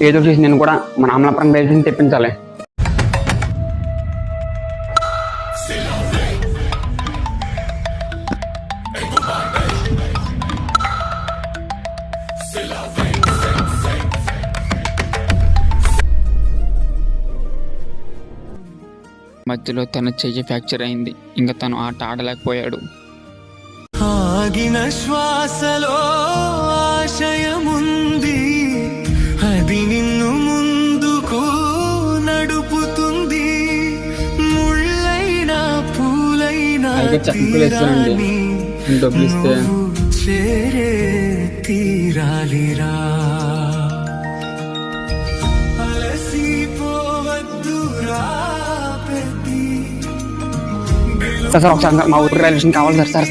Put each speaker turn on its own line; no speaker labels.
ఏదో చేసి నేను కూడా మన అమలాపురం రైల్వేని తెప్పించాలి.
మధ్యలో తన చెయ్యి ఫ్రాక్చర్ అయింది. ఇంకా తను ఆట ఆడలేకపోయాడు.
ఆగిన శ్వాసలో ఆశయముంది, అది నిన్ను ముందుకు నడుపుతుంది. ముళ్ళైనా పూలైనా చేరే తీరాలిరా.
సార్ ఒకసారి మా ఊరు రైల్వే స్టేషన్ కావాలి సార్.